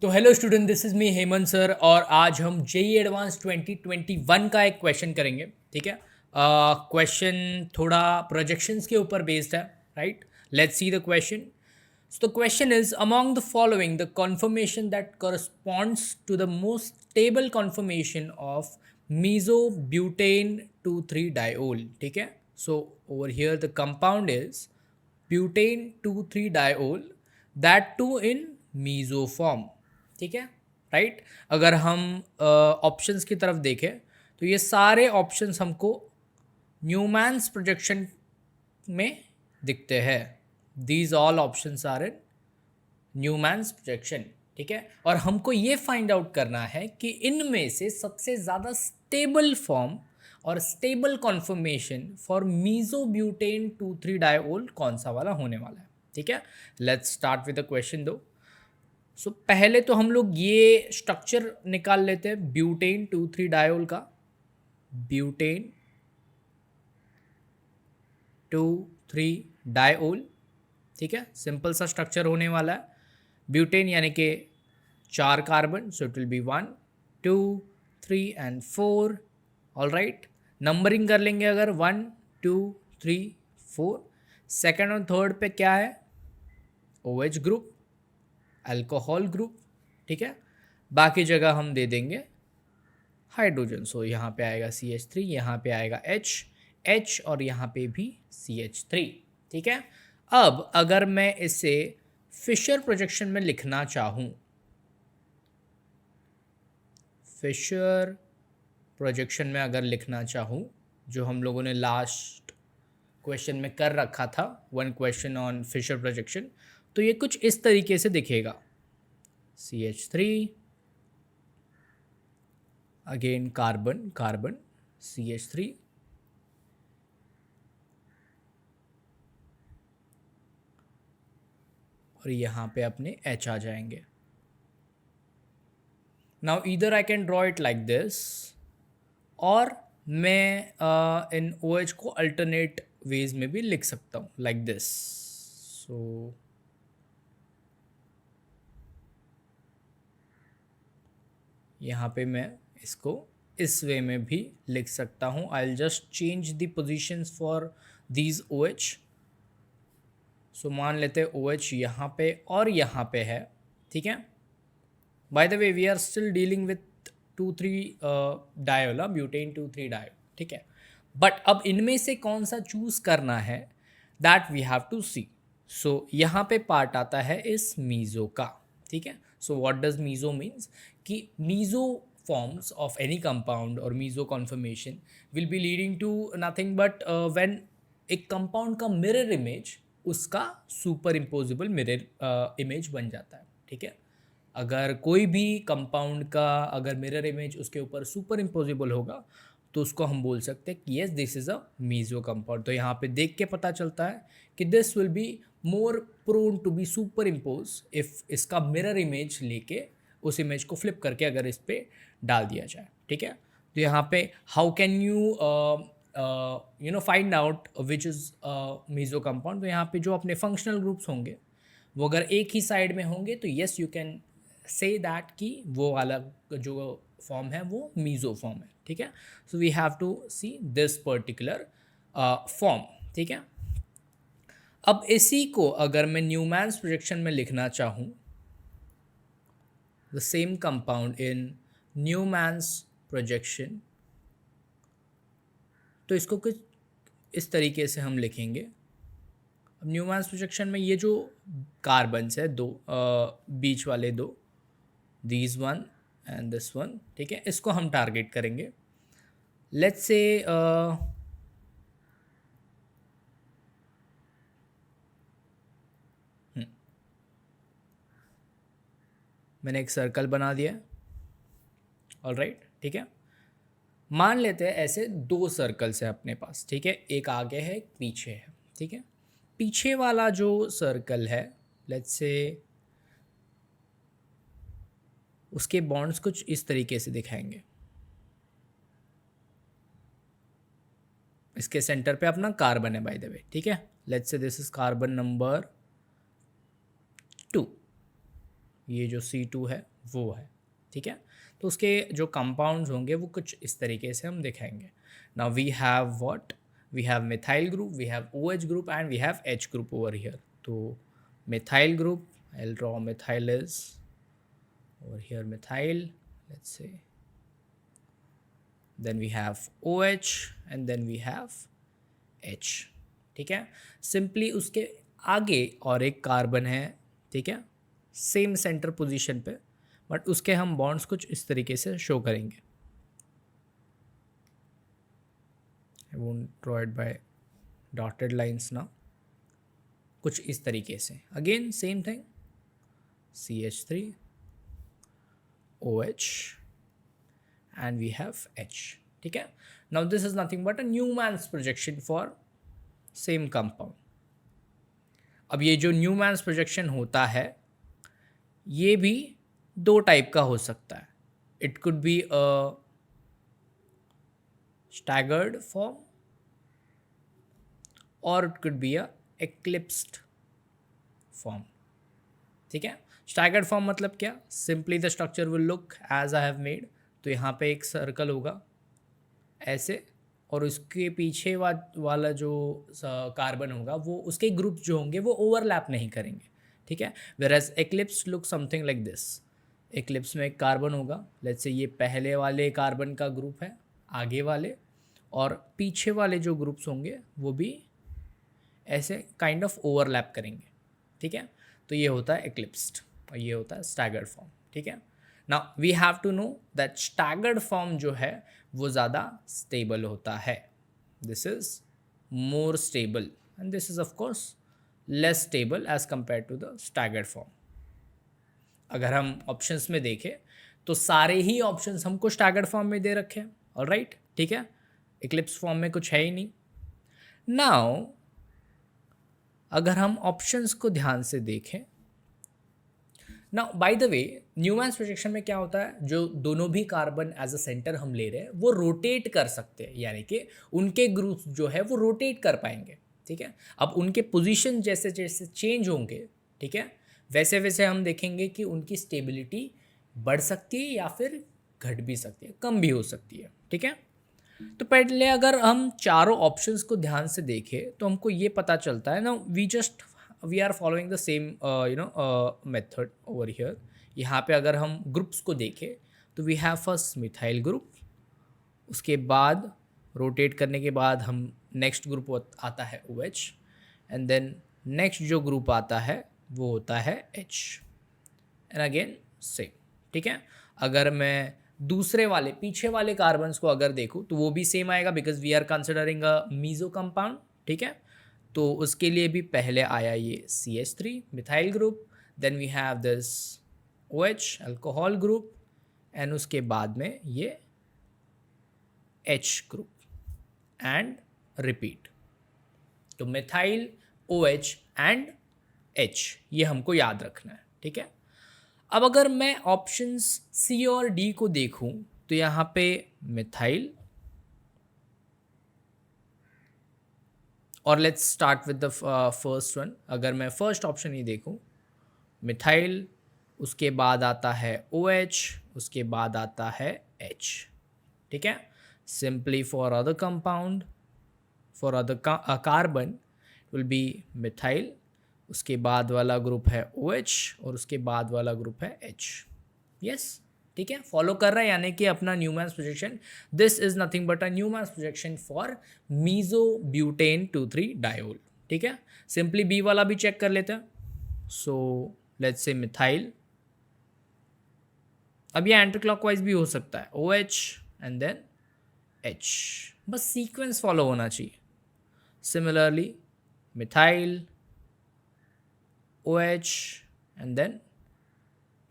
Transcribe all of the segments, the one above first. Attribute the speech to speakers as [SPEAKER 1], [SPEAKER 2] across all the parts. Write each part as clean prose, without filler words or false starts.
[SPEAKER 1] तो hello student, this is me Hemant sir और आज हम जेई एडवांस 2021 का एक क्वेश्चन करेंगे। ठीक है, क्वेश्चन थोड़ा प्रोजेक्शंस के ऊपर बेस्ड है, right? Let's see the question. So the question is, among the following, the conformation that corresponds to the most stable conformation of mesobutane 2,3-diol. ठीक है, so over here the compound is butane 2,3-diol, that too in meso form. ठीक है, right? अगर हम options की तरफ देखें तो ये सारे ऑप्शंस हमको न्यूमैन्स प्रोजेक्शन में दिखते हैं. These all options are in Newman's projection. ठीक है, और हमको ये फाइंड आउट करना है कि इनमें से सबसे ज़्यादा स्टेबल फॉर्म और स्टेबल कॉन्फर्मेशन फॉर मीजोब्यूटेन 2,3-डायोल कौन सा वाला होने वाला है. ठीक है, let's start with the question दो. सो पहले तो हम लोग ये स्ट्रक्चर निकाल लेते हैं ब्यूटेन 2,3-डायोल का. ब्यूटेन 2,3-डायोल. ठीक है, सिंपल सा स्ट्रक्चर होने वाला है. ब्यूटेन यानी कि 4 carbon, so it will be 1 2 3 and 4. All right, numbering कर लेंगे अगर 1 2 3 4. सेकेंड और थर्ड पे क्या है? OH group, alcohol group. ठीक है, बाकी जगह हम दे देंगे हाइड्रोजन. सो यहाँ पे आएगा CH3, यहाँ पे आएगा H और यहाँ पे भी CH3. ठीक है, अब अगर मैं इसे फिशर प्रोजेक्शन में लिखना चाहूँ, फिशर प्रोजेक्शन में अगर लिखना चाहूँ, जो हम लोगों ने लास्ट क्वेश्चन में कर रखा था, one question on Fischer projection, तो ये कुछ इस तरीके से दिखेगा. CH3, again carbon carbon, CH3, और यहाँ पे अपने H आ जाएंगे. Now either I can draw it like this, और मैं इन OH को अल्टरनेट वेज में भी लिख सकता हूँ लाइक दिस. सो यहाँ पे मैं इसको इस वे में भी लिख सकता हूँ. I will just change the positions for these OH. सो मान लेते हैं OH यहाँ पे और यहाँ पे है. ठीक है, by the way we are still dealing with 2,3-डायोल, ब्यूटेन 2,3-डायोल. ठीक है, बट अब इनमें से कौन सा चूज करना है, दैट वी हैव टू सी. सो यहाँ पे पार्ट आता है इस मीजो का. ठीक है, so what does meso means कि meso forms of any compound or meso conformation will be leading to nothing but when एक कंपाउंड का मिरर इमेज उसका सुपर इम्पोजिबल मिरर इमेज बन जाता है. ठीक है, अगर कोई भी कंपाउंड का अगर मिरर इमेज उसके ऊपर सुपर इम्पोजिबल होगा तो उसको हम बोल सकते हैं कि yes this is a meso compound. तो यहाँ पे देख के पता चलता है कि this will be more prone to be superimpose if इसका मिरर इमेज लेके उस इमेज को फ्लिप करके अगर इस पर डाल दिया जाए. ठीक है, तो यहाँ पे how can you find out which is meso compound. तो यहाँ पे जो अपने फंक्शनल ग्रुप्स होंगे वो अगर एक ही साइड में होंगे तो yes you can say that कि वो वाला जो फॉर्म है वो मीजो फॉर्म है. ठीक है, so we have to see this particular form. ठीक है, अब इसी को अगर मैं न्यूमैन्स प्रोजेक्शन में लिखना चाहूँ, the same compound in Newman's projection, तो इसको कुछ इस तरीके से हम लिखेंगे. अब न्यूमैन्स प्रोजेक्शन में ये जो कार्बन्स है दो, बीच वाले दो, these one and this one. ठीक है, इसको हम टारगेट करेंगे. लेट्स से मैंने एक सर्कल बना दिया. ऑल राइट, ठीक है, मान लेते हैं ऐसे 2 सर्कल्स हैं अपने पास. ठीक है, एक आगे है एक पीछे है. ठीक है, पीछे वाला जो सर्कल है, लेट्स से उसके बॉन्ड्स कुछ इस तरीके से दिखाएंगे. इसके सेंटर पे अपना कार्बन है बाय द वे. ठीक है, let's say this is carbon number 2. ये जो C2 है वो है, ठीक है। तो उसके जो कंपाउंड्स होंगे वो कुछ इस तरीके से हम दिखाएंगे। Now we have what, we have methyl group, we have OH group and we have H group over here. तो methyl group, I'll draw methyl is over here, methyl, let's say, then we have OH and then we have H, ठीक है। Simply उसके आगे और एक carbon है, ठीक है, सेम सेंटर पोजीशन पे, बट उसके हम बॉन्ड्स कुछ इस तरीके से शो करेंगे। I won't draw it by dotted lines now, कुछ इस तरीके से। Again same thing, CH3, OH and we have H, ठीक है। Now this is nothing but a Newman's projection for same compound। अब ये जो न्यूमैन्स प्रोजेक्शन होता है ये भी दो टाइप का हो सकता है। It could be a staggered form और it could be a eclipsed form, ठीक है। स्टैगर्ड फॉर्म मतलब क्या, simply the structure will look as I have made. तो यहाँ पे एक सर्कल होगा ऐसे, और उसके पीछे वाला जो कार्बन होगा वो उसके ग्रुप्स जो होंगे वो ओवरलैप नहीं करेंगे, ठीक है। Whereas eclipse look something like this. Eclipse में एक कार्बन होगा, लेट्स से ये पहले वाले कार्बन का ग्रुप है, आगे वाले और पीछे वाले जो ग्रुप्स होंगे वो भी ऐसे काइंड ऑफ ओवरलैप करेंगे, ठीक है। तो ये होता है एक्लिप्स्ड और ये होता है स्टैगर्ड फॉर्म, ठीक है। Now we have to know that staggered form जो है वो ज़्यादा स्टेबल होता है। This is more stable and this is of course less stable as compare to the staggered form. अगर हम ऑप्शंस में देखें तो सारे ही ऑप्शंस हमको स्टैगर्ड फॉर्म में दे रखे हैं, ऑलराइट, ठीक है। इक्लिप्स फॉर्म में कुछ है ही नहीं। नाउ अगर हम ऑप्शंस को ध्यान से देखें, now bye the way Newman's projection में क्या होता है, जो दोनों भी कार्बन एज अ सेंटर हम ले रहे हैं वो रोटेट कर सकते हैं, यानी कि उनके ग्रुप्स जो है वो रोटेट कर पाएंगे, ठीक है। अब उनके पोजीशन जैसे जैसे चेंज होंगे, ठीक है, वैसे वैसे हम देखेंगे कि उनकी स्टेबिलिटी बढ़ सकती है या फिर घट भी सकती है, कम भी हो सकती है, ठीक है। तो पहले अगर हम चारों ऑप्शंस को ध्यान से देखें तो हमको ये पता चलता है ना, we are following the same method over here. यहाँ पे अगर हम ग्रुप्स को देखें तो we have first methyl group, उसके बाद रोटेट करने के बाद हम नेक्स्ट ग्रुप आता है OH एंड देन नेक्स्ट जो ग्रुप आता है वो होता है H एंड अगेन सेम, ठीक है। अगर मैं दूसरे वाले पीछे वाले कार्बन्स को अगर देखूँ तो वो भी सेम आएगा because we are considering a meso compound, ठीक है। तो उसके लिए भी पहले आया ये CH3 methyl group, then we have this OH alcohol group and उसके बाद में ये H ग्रुप एंड रिपीट। तो मिथाइल OH एंड H ये हमको याद रखना है, ठीक है। अब अगर मैं ऑप्शंस C और D को देखूं तो यहाँ पे मिथाइल, और let's start with the first one. अगर मैं फर्स्ट ऑप्शन ही देखूं, मिथाइल, उसके बाद आता है OH, उसके बाद आता है H, ठीक है। Simply for other compound, for other carbon will be methyl, उसके बाद वाला ग्रुप है OH और उसके बाद वाला ग्रुप है H। यस, ठीक है, फॉलो कर रहा है, यानी कि अपना Newman's projection. This is nothing but a Newman's projection for mesobutane 2,3 diol, ठीक है। सिंपली बी वाला भी चेक कर लेते हैं। सो लेट्स से मिथाइल, अब ये एंटी क्लॉकवाइज भी हो सकता है, OH एंड देन H, बस सीक्वेंस फॉलो होना चाहिए। Similarly methyl, OH and then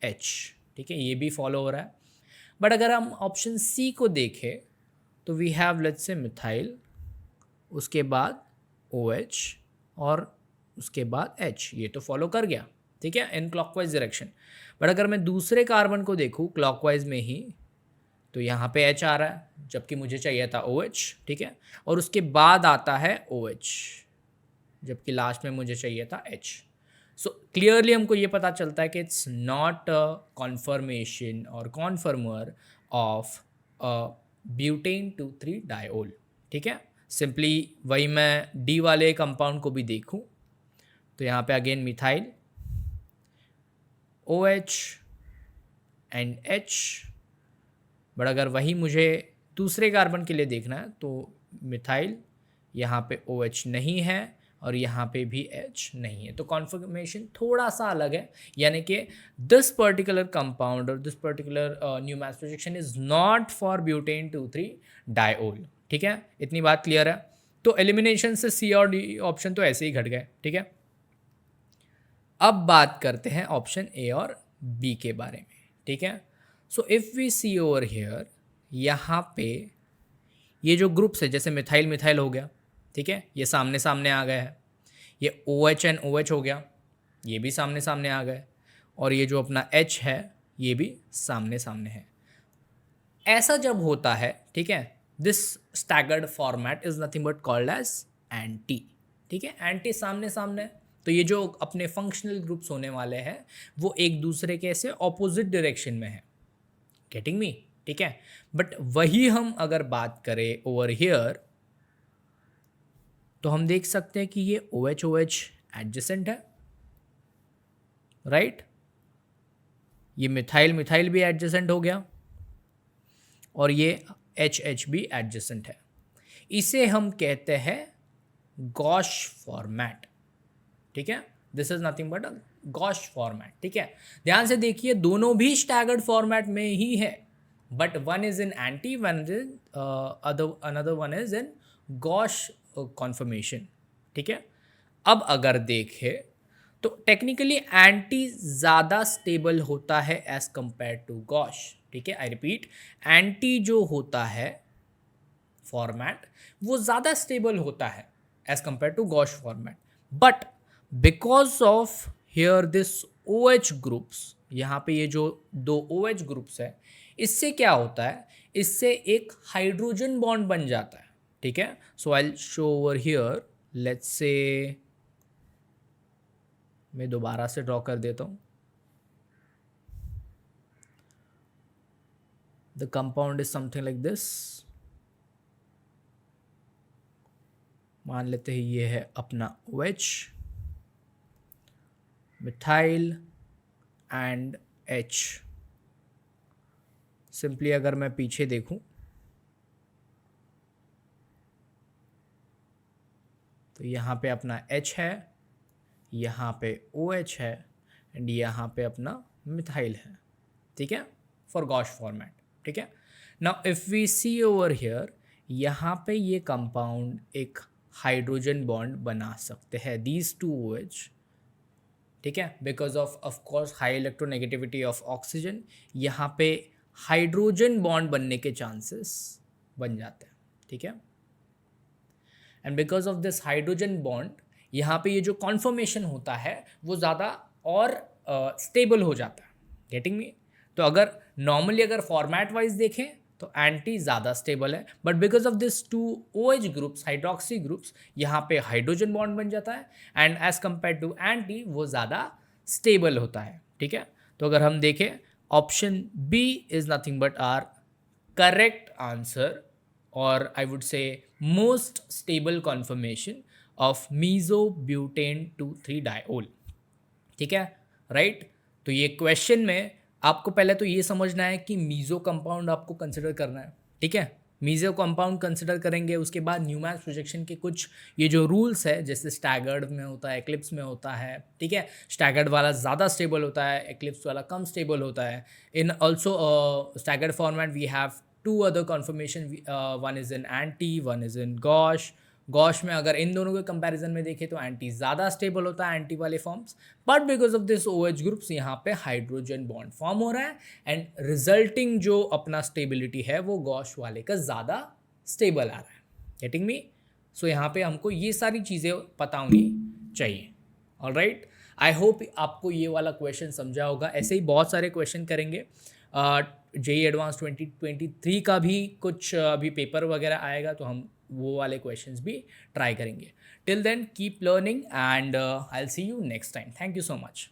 [SPEAKER 1] H, ठीक है, ये भी फॉलो हो रहा है। बट अगर हम ऑप्शन C को देखें तो we have let's say methyl, उसके बाद OH और उसके बाद H, ये तो फॉलो कर गया, ठीक है, इन क्लॉकवाइज डायरेक्शन। बट अगर मैं दूसरे कार्बन को देखूँ क्लॉकवाइज में ही, तो यहाँ पे H आ रहा है जबकि मुझे चाहिए था OH, ठीक है, और उसके बाद आता है OH जबकि लास्ट में मुझे चाहिए था H। सो क्लियरली हमको ये पता चलता है कि इट्स नॉट अ कॉन्फर्मेशन और कॉन्फर्मर ऑफ ब्यूटेन 2,3 डायोल। ठीक है, सिंपली वही मैं डी वाले कंपाउंड को भी देखूं तो यहाँ पे again methyl OH and H, but अगर वही मुझे दूसरे कार्बन के लिए देखना है तो मिथाइल यहाँ पे OH नहीं है और यहाँ पे भी H नहीं है, तो कॉन्फर्मेशन थोड़ा सा अलग है, यानी कि दिस पर्टिकुलर कंपाउंड और this particular Newman projection is not for butane 2,3 diol. ठीक है, इतनी बात क्लियर है। तो एलिमिनेशन से सी और डी ऑप्शन तो ऐसे ही घट गए। ठीक है, अब बात करते हैं ऑप्शन ए और बी के बारे में। ठीक है, so if we see over here, यहाँ पे ये जो ग्रुप्स है जैसे मिथाइल मिथाइल हो गया, ठीक है, ये सामने सामने आ गए हैं, ये OH एंड OH हो गया, ये भी सामने सामने आ गए, और ये जो अपना H है ये भी सामने सामने है। ऐसा जब होता है, ठीक है, this staggered format is nothing but called as anti. ठीक है, एंटी सामने सामने, तो ये जो अपने फंक्शनल ग्रुप्स होने वाले हैं वो एक दूसरे के से ऑपोजिट डायरेक्शन में है। Getting me? ठीक है, बट वही हम अगर बात करें ओवर हियर तो हम देख सकते हैं कि ये OH OH एडजेसेंट है, राइट, ये मिथाइल मिथाइल भी एडजेसेंट हो गया और ये HH भी एडजेसेंट है। इसे हम कहते हैं गॉश फॉर्मेट। ठीक है, this is nothing but a gosh format. ठीक है, ध्यान से देखिए दोनों भी स्टैगर्ड फॉर्मेट में ही है, but one is in anti, one is in another one is in gosh conformation. ठीक है, अब अगर देखें तो टेक्निकली एंटी ज़्यादा स्टेबल होता है एज कंपेयर टू गॉश। ठीक है, आई रिपीट, एंटी जो होता है फॉर्मेट वो ज़्यादा स्टेबल होता है as compare to gauche format, but because of here this OH groups, यहाँ पे ये जो दो OH ग्रुप्स है, इससे क्या होता है, इससे एक हाइड्रोजन बॉन्ड बन जाता है। ठीक है, so I show over here, let's say मैं दोबारा से ड्रॉ कर देता हूँ। The compound is something like this, मान लेते हैं ये है अपना OH, methyl and H। Simply अगर मैं पीछे देखूं तो यहाँ पे अपना H है, यहाँ पे OH है एंड यहाँ पे अपना मिथाइल है। ठीक है, फॉर गॉश फॉर्मेट। ठीक है, now if we see over here, यहाँ पे ये कंपाउंड एक हाइड्रोजन बॉन्ड बना सकते हैं, दीज टू OH। ठीक है, because of course high electronegativity of oxygen, यहाँ पे हाइड्रोजन बॉन्ड बनने के चांसेस बन जाते हैं। ठीक है, and because of this hydrogen bond यहाँ पे ये जो कॉन्फर्मेशन होता है वो ज़्यादा और स्टेबल हो जाता है। Getting me? तो अगर नॉर्मली अगर फॉर्मेट वाइज देखें तो एंटी ज़्यादा स्टेबल है, but because of this two OH groups, hydroxy groups, यहाँ पे हाइड्रोजन बॉन्ड बन जाता है and as compare to anti वो ज़्यादा स्टेबल होता है। ठीक है, तो अगर हम देखें option B is nothing but our correct answer, और I would say most stable conformation of mesobutane 2,3 diol. ठीक है, राइट। तो ये क्वेश्चन में आपको पहले तो ये समझना है कि मीजो कंपाउंड आपको कंसिडर करना है। ठीक है, मीजो कंपाउंड कंसिडर करेंगे, उसके बाद न्यूमैन प्रोजेक्शन के कुछ ये जो रूल्स है, जैसे स्टैगर्ड में होता है, एक्लिप्स में होता है। ठीक है, स्टैगर्ड वाला ज़्यादा स्टेबल होता है, एक्लिप्स वाला कम स्टेबल होता है। In also staggered format we have two other conformation, one is in anti, one is in gauche. Gauche में अगर इन दोनों के कंपैरिजन में देखें तो एंटी ज़्यादा स्टेबल होता है, एंटी वाले forms, but because of this OH groups यहाँ पे हाइड्रोजन बॉन्ड फॉर्म हो रहा है एंड रिजल्टिंग जो अपना स्टेबिलिटी है वो गॉश वाले का ज़्यादा स्टेबल आ रहा है। Getting me? सो यहाँ पे हमको ये सारी चीज़ें पता होनी चाहिए। ऑलराइट, आई होप आपको ये वाला क्वेश्चन समझा होगा। ऐसे ही बहुत सारे क्वेश्चन करेंगे। JEE एडवांस 2023 का भी कुछ अभी पेपर वगैरह आएगा तो हम वो वाले क्वेश्चंस भी ट्राई करेंगे. Till then keep learning and I will see you next time. Thank you so much.